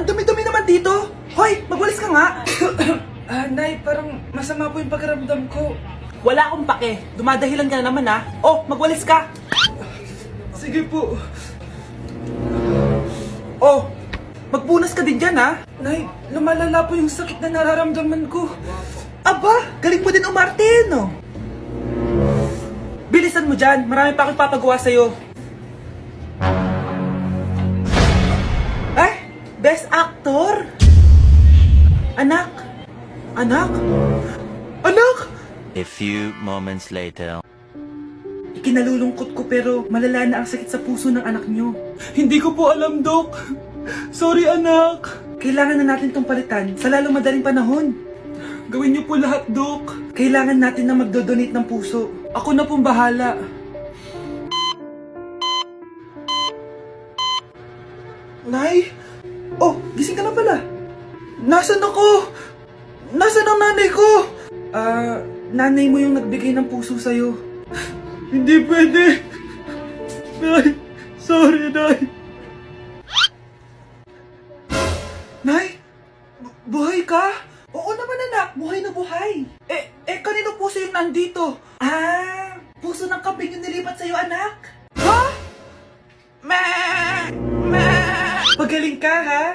dumi-dumi naman dito. Hoy, magwalis ka nga. Nay, parang masama po yung pakiramdam ko. Wala akong pake. Dumadahilan ka na naman ha. Oh, magwalis ka. Sige po. Oh, magpunas ka din dyan ha. Nay, lumalala po yung sakit na nararamdaman ko. Aba, galing mo din umarte, no? Bilisan mo dyan. Marami pa akong papagawa sa'yo. Best Actor? Anak? Anak? Anak? A few moments later. Ikinalulungkot ko pero malala na ang sakit sa puso ng anak nyo. Hindi ko po alam, Dok. Sorry, anak. Kailangan na natin tong palitan sa lalong madaling panahon. Gawin niyo po lahat, Dok. Kailangan natin na magdodonate ng puso. Ako na pong bahala. Nay? Oh, gising ka na pala. Nasaan ako? Nasaan ang nanay ko? Nanay mo yung nagbigay ng puso sa'yo. Hindi pwede. Nay, sorry, Nay. Nay? Buhay ka? Oo naman, anak. Buhay na buhay. Kanino puso yung nandito? Puso ng kambing yung nilipat sa'yo, anak. Ha? Pagaling ka, ha?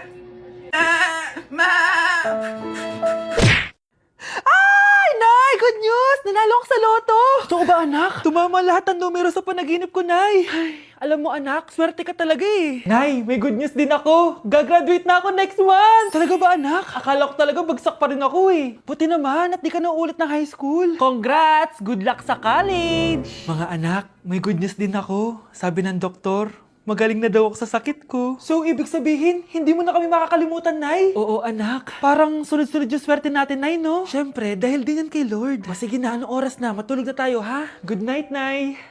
Ay, Nay! Good news! Nanalo ako sa loto! Totoo ba, anak? Tumama lahat ang numero sa panaginip ko, Nay. Ay, alam mo, anak, swerte ka talaga eh. Nay, may good news din ako. Gagraduate na ako next month! Talaga ba, anak? Akala ko talaga bagsak pa rin ako eh. Buti naman at di ka na ulit ng high school. Congrats! Good luck sa college! Mga anak, may good news din ako. Sabi ng doktor, magaling na daw ako sa sakit ko. So, ibig sabihin, hindi mo na kami makakalimutan, Nay? Oo, anak. Parang sunod-sunod yung swerte natin, Nay, no? Siyempre, dahil din yan kay Lord. Sige na, anong oras na? Matulog na tayo, ha? Good night, Nay.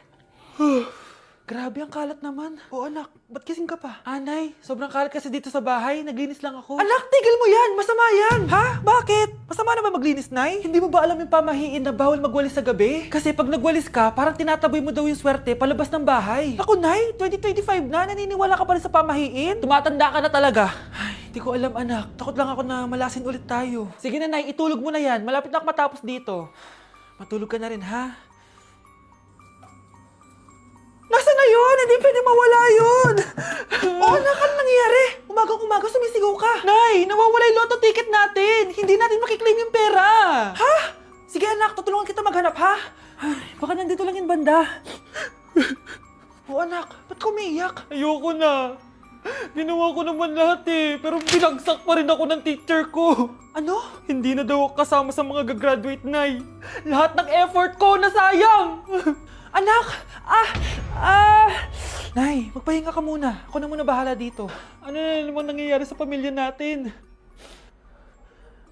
Grabe, ang kalat naman. Oo, anak. Ba't kising ka pa? Nay, sobrang kalat kasi dito sa bahay. Naglinis lang ako. Anak, tigil mo yan! Masama yan! Ha? Bakit? Masama na ba maglinis, Nay? Hindi mo ba alam yung pamahiin na bawal magwalis sa gabi? Kasi pag nagwalis ka, parang tinataboy mo daw yung swerte palabas ng bahay. Ako, Nay, 2025 na. Naniniwala ka pa rin sa pamahiin? Tumatanda ka na talaga. Ay, hindi ko alam, anak. Takot lang ako na malasin ulit tayo. Sige na, Nay, itulog mo na yan. Malapit na ako matapos dito. Matulog ka na rin, ha? Nasaan na yun? Hindi pwede mawala yun! Oo, anak, ano nangyayari? Umagang-umaga sumisigaw ka. Nay, nawawala yung lotto ticket natin. Hindi natin makiklaim yung pera. Ha? Sige anak, tutulungan kita maghanap, ha? Ay, baka nandito lang yung banda. Oo anak, ba't ka umiiyak? Ayoko na. Ginawa ko naman lahat eh, pero binagsak pa rin ako ng teacher ko. Ano? Hindi na daw ako kasama sa mga gagraduate, Nay. Lahat ng effort ko nasayang. Anak! Nay, magpahinga ka muna. Ako na muna bahala dito. Ano na naman nangyayari sa pamilya natin?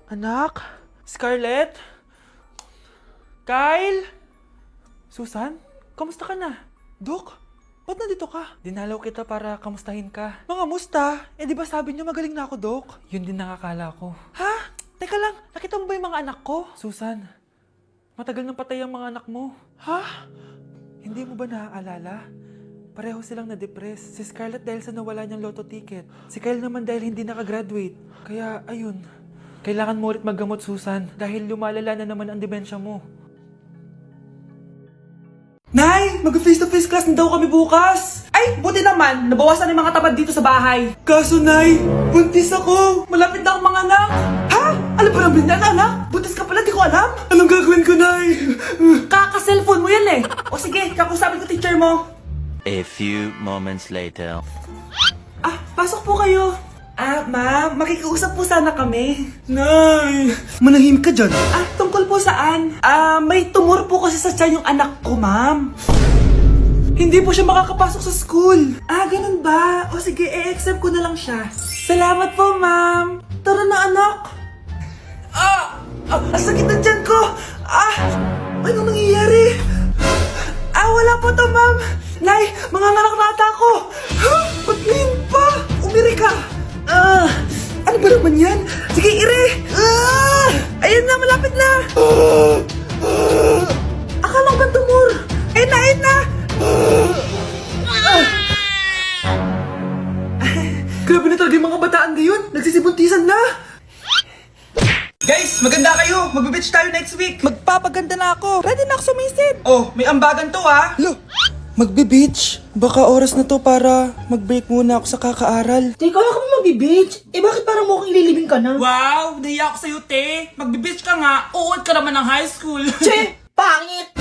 Anak? Scarlett? Kyle? Susan? Kamusta ka na? Dok? Ba't nandito ka? Dinalaw kita para kamustahin ka. Mga musta? Di ba sabi niyo magaling na ako, Dok? Yun din nakakala ko. Ha? Teka lang, nakita mo ba yung mga anak ko? Susan, matagal nang patay ang mga anak mo. Ha? Hindi mo ba naaalala? Pareho silang na-depress. Si Scarlett dahil sa nawala niyang lotto ticket. Si Kyle naman dahil hindi nakagraduate. Kaya, ayun. Kailangan mo ulit maggamot, Susan. Dahil lumalala na naman ang demensya mo. Nay! Mag-face-to-face class na daw kami bukas! Ay! Buti naman! Nabawasan yung mga tamad dito sa bahay. Kaso, Nay! Buntis ako! Malapit na akong mga anak! Ha? Alam ba namin yan, anak? Buntis ka pala, di ko alam! Anong gagawin ko, Nay? Kaka-cellphone mo yan eh! O sige, kakusapin ko teacher mo! A few moments later. Pasok po kayo. Ma'am, makikiusap po sana kami. Nay, manahimik ka dyan. Tungkol po saan? May tumor po kasi sa tiyan yung anak ko, ma'am. Hindi po siya makakapasok sa school. Ganun ba? O sige, i-accept ko na lang siya. Salamat po, ma'am. Tara na, anak. Ang sakit na tiyan ko. Anong nangyayari? Wala po to, ma'am. Nay, manganganak na ata ako. Ba't ngayon pa? Umiri ka. Ano ba naman yan? Sige, ire. Ayan na, malapit na. Akala ko ba tumor? Ayun na. Grabe na talaga yung mga bataan ngayon. Nagsisibuntisan na. Guys, maganda kayo. Magbe-beach tayo next week. Magpapaganda na ako. Ready na ako sumisid. Oh, may ambagan to ha. Lo, magbe-beach. Baka oras na to para mag-break muna ako sa kakaaral. Teka, wala ka ba magbe-beach? Eh bakit parang mukhang ililibing ka na? Wow, nahiya ako sa'yo, te. Magbe-beach ka nga. Uod ka naman ng high school. Che! Pangit!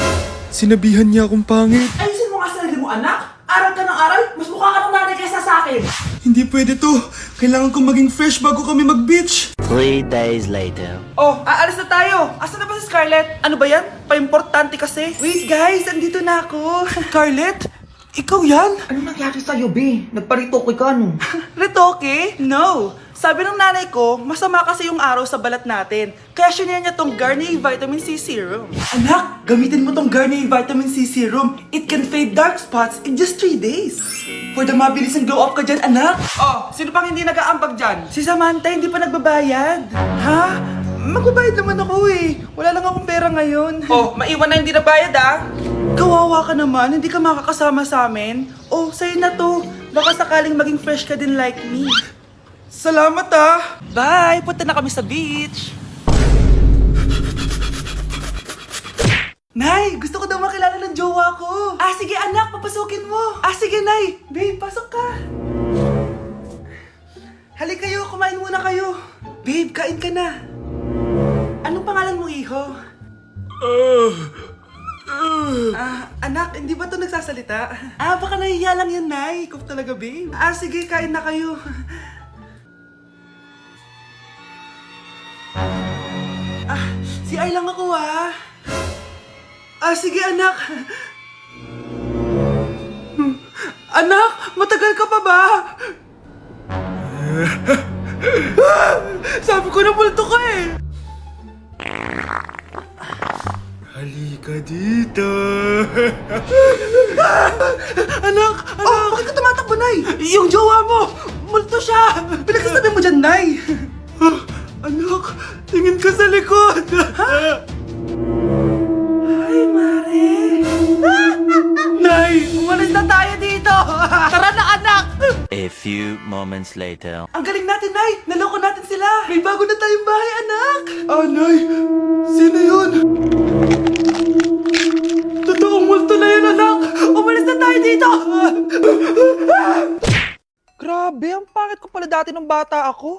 Sinabihan niya akong pangit. Ayusin mo nga sarili mo, anak! Aral ka ng aral, mas mukha ka ng nanay kaysa sa akin! Hindi pwede to. Kailangan kong maging fresh bago kami mag-beach. 3 days later. Oh, aalis na tayo. Asan na ba si Scarlett? Ano ba yan? Pa-importante kasi. Wait guys, andito na ako. Scarlett? Ikaw yan? Ano nangyari sa'yo, be? Nagparitoke ka, no? Retoke? No. Sabi ng nanay ko, masama kasi yung araw sa balat natin. Kaya sinare niya tong Garnier Vitamin C Serum. Anak, gamitin mo tong Garnier Vitamin C Serum. It can fade dark spots in just 3 days. For the mabilis and glow up ka dyan, anak. Oh, sino pang hindi nag-aambag dyan? Si Samantha hindi pa nagbabayad. Ha? Magbabayad naman ako eh. Wala lang akong pera ngayon. Oh, maiwan na hindi nabayad ah. Kawawa ka naman, hindi ka makakasama sa amin. Oh, sa'yo na to. Baka sakaling maging fresh ka din like me. Salamat ah! Bye! Punta na kami sa beach! Nay! Gusto ko daw makilala ng jowa ko! Ah, sige anak! Papasukin mo! Ah, sige Nay! Babe, pasok ka! Halika kayo! Kumain muna kayo! Babe, kain ka na! Anong pangalan mo, iho? Anak, hindi ba to nagsasalita? Ah, baka nahihiya lang yan, Nay. Ikaw talaga, babe. Ah, sige, kain na kayo. Ah, si Ay lang ako, ah. Ah, sige, anak. Anak, matagal ka pa ba? Sabi ko na multo ka eh. Halika dito. Anak! Oh, bakit ka tumatakbo, Nay? Yung jowa mo! Multo siya! Pinagsasabi mo dyan, Nay! Anak, tingin ka sa likod! Ay, Mare! Nay, umalis na tayo dito! Tara na, anak! A few moments later. Ang galing natin, Nay! Naloko natin sila! May bago na tayong bahay, anak! Ah, Nay! Sino yun? Totoong multo na yun, anak! Umalis na tayo dito! Grabe, ang pangit ko pala dati nung bata ako.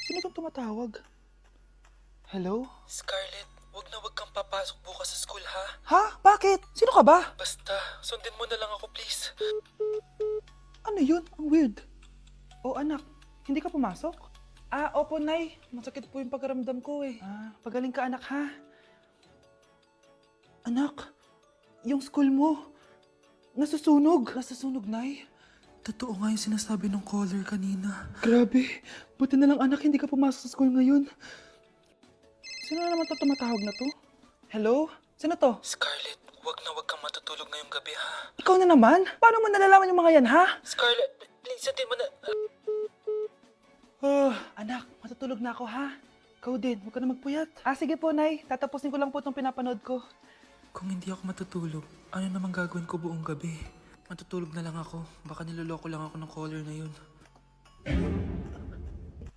Sino itong tumatawag? Hello? Scarlett, wag kang papasok bukas sa school, ha? Ha? Bakit? Sino ka ba? Basta, sundin mo na lang ako, please. Ano yun? Ang weird. Oh, anak, hindi ka pumasok? Ah, opo, Nay. Masakit po yung pagkaramdam ko eh. Ah, pagaling ka, anak, ha? Anak, yung school mo, nasusunog. Nasusunog, Nay? Totoo nga yung sinasabi ng caller kanina. Grabe. Buti na lang, anak, hindi ka pumasok sa school ngayon. Sino na naman tumatawag na to? Hello? Sino to? Scarlett, wag kang matutulog ngayong gabi, ha? Ikaw na naman? Paano mo nalalaman yung mga yan, ha? Scarlett, please, sabihin mo na... anak, matutulog na ako, ha? Ikaw din, huwag ka na magpuyat. Ah, sige po, Nay. Tatapusin ko lang po itong pinapanood ko. Kung hindi ako matutulog, ano naman gagawin ko buong gabi? Matutulog na lang ako. Baka niloloko lang ako ng caller na yun.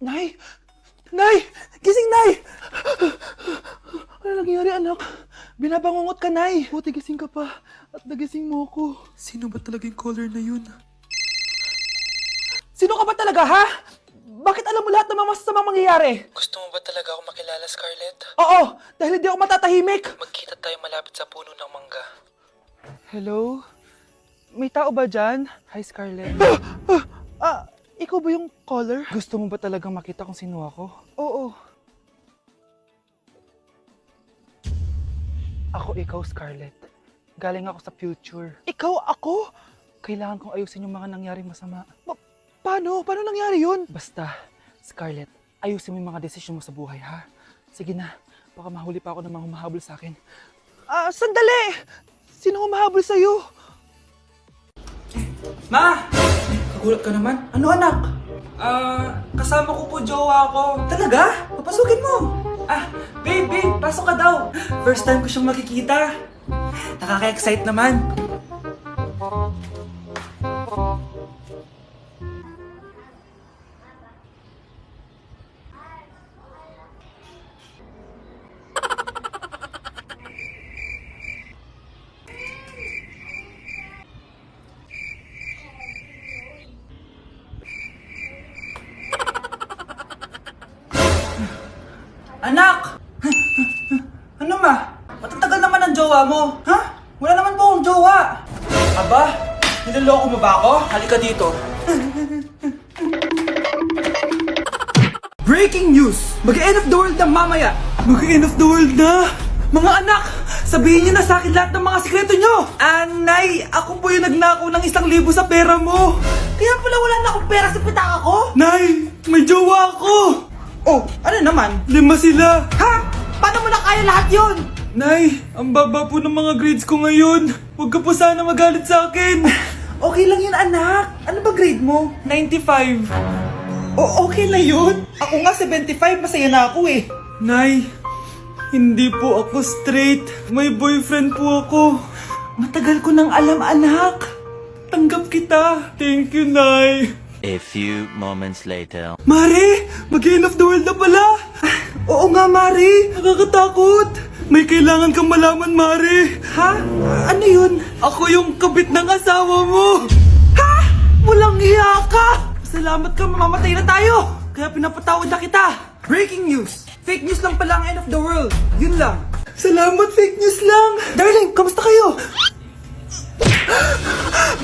Nay! Nay! Gising, Nay! Ano nangyari, anak? Binabangungot ka, Nay! Buti gising ka pa. At nagising mo ako. Sino ba talaga yung caller na yun? Sino ka ba talaga, ha? Bakit alam mo lahat ng mga masasamang mangyayari? Gusto mo ba talaga ako makilala, Scarlett? Oo! Dahil hindi ako matatahimik! Magkita tayo malapit sa puno ng mangga. Hello? May tao ba dyan? Hi, Scarlett. Ikaw ba yung caller? Gusto mo ba talagang makita kung sino ako? Oo. Ako ikaw, Scarlett. Galing ako sa future. Ikaw ako? Kailangan kong ayusin yung mga nangyaring masama. Paano? Paano nangyari yun? Basta, Scarlett, ayusin mo yung mga desisyon mo sa buhay, ha? Sige na, baka mahuli pa ako ng mga humahabol sa akin. Sandali! Sino humahabol sa'yo? Ma! Kagulat ka naman. Ano, anak? Kasama ko po jowa ko. Talaga? Papasukin mo. Babe, pasok ka daw. First time ko siyang makikita. Nakaka-excite naman. Anak! Ano ma? Matatagal naman ang jowa mo. Ha? Wala naman po akong jowa. Aba, niloloko mo ba ako? Halika dito. Breaking news! Mag-end of the world na mamaya! Mag-end of the world na! Mga anak! Sabihin niyo na sa akin lahat ng mga sikreto niyo! Nay, ako po yung nagnakaw ng 1,000 sa pera mo! Kaya pala wala na akong pera sa pitaka ko? Nay, may jowa ako! Oh, ano naman? 5 sila! Ha? Paano mo na kaya lahat yon? Nay, ang baba po ng mga grades ko ngayon. Huwag ka po sana magalit sa akin. Okay lang yun, anak. Ano ba grade mo? 95. Okay na yun. Ako nga 75, masaya na ako eh. Nay, hindi po ako straight. May boyfriend po ako. Matagal ko nang alam, anak. Tanggap kita. Thank you, Nay. A few moments later. Mari, mag-end of the world na pala. Oo nga, Mari. Nakakatakot. May kailangan kang malaman, Mari. Ha? Ano yun? Ako yung kabit ng asawa mo. Ha? Walang iya ka. Salamat ka, mamamatay na tayo. Kaya pinapatawad na kita. Breaking news. Fake news lang pala ang end of the world. Yun lang. Salamat, fake news lang. Darling, kamusta kayo?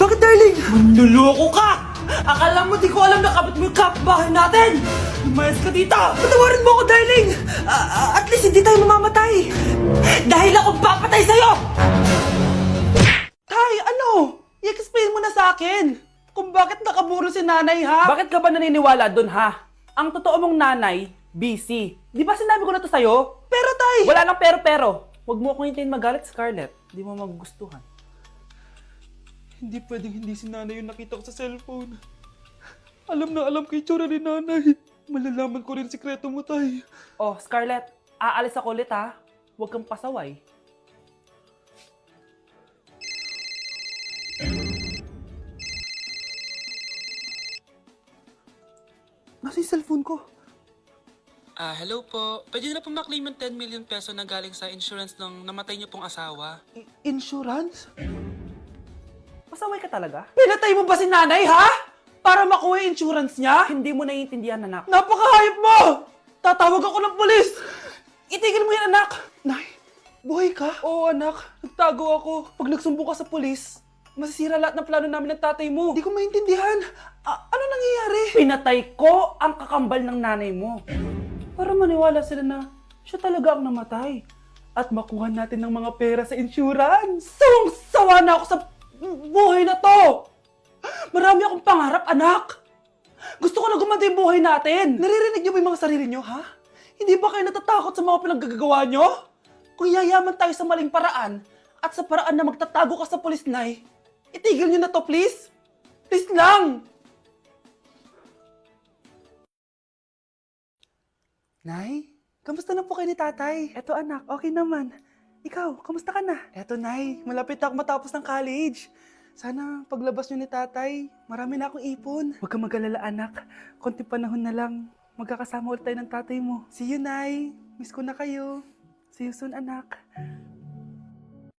Bakit, darling? Manluloko ka. Akala mo di ko alam na kapit mo yung kapbahay natin! Lumayas ka dito! Patawarin mo ako, darling! At least hindi tayo mamamatay! Dahil akong papatay sa'yo! Tay, ano? I-explain mo na sa akin! Kung bakit nakaburo si nanay, ha? Bakit ka ba naniniwala dun, ha? Ang totoo mong nanay, busy. Di ba sinabi ko na to sa'yo? Pero, tay! Wala nang pero. Huwag mo akong hintayin magalit, Scarlett. Di mo magugustuhan. Hindi pwedeng hindi si nanay yung nakita ko sa cellphone. Alam na alam ko yung tsura ni nanay. Malalaman ko rin sikreto mo, tay. Oh, Scarlett, aalis ako ulit, ha? Huwag kang pasaway. Nasa yung cellphone ko? Hello po. Pwede na po maklaim yung 10 million peso na galing sa insurance ng namatay niyo pong asawa. Insurance? Pasaway ka talaga? Pinatay mo ba si nanay, ha? Para makuha yung insurance niya? Hindi mo naiintindihan, anak. Napakahayop mo! Tatawag ako ng pulis! Itigil mo yan, anak! Nay, buhay ka? Oo, anak. Nagtago ako. Pag nagsumbong ka sa pulis, masisira lahat ng plano namin ng tatay mo. Hindi ko maintindihan. Ano nangyayari? Pinatay ko ang kakambal ng nanay mo. Para maniwala sila na siya talaga ang namatay. At makuha natin ng mga pera sa insurance. Sawang-sawa na ako sa buhay na to! Marami akong pangarap, anak! Gusto ko na gumanda yung buhay natin! Naririnig niyo ba yung mga sarili niyo, ha? Hindi ba kayo natatakot sa mga pinaggagawa niyo? Kung yayaman tayo sa maling paraan at sa paraan na magtatago ka sa pulis, Nay, itigil niyo na to, please! Please lang! Nay, kamusta na po kayo ni tatay? Eto anak, okay naman. Ikaw, kamusta ka na? Eto, Nay, malapit na ako matapos ng college. Sana paglabas niyo ni tatay, marami na akong ipon. Huwag kang mag-alala, anak. Konti panahon na lang, magkakasama ulit tayo ng tatay mo. See you, Nay. Miss ko na kayo. See you soon, anak.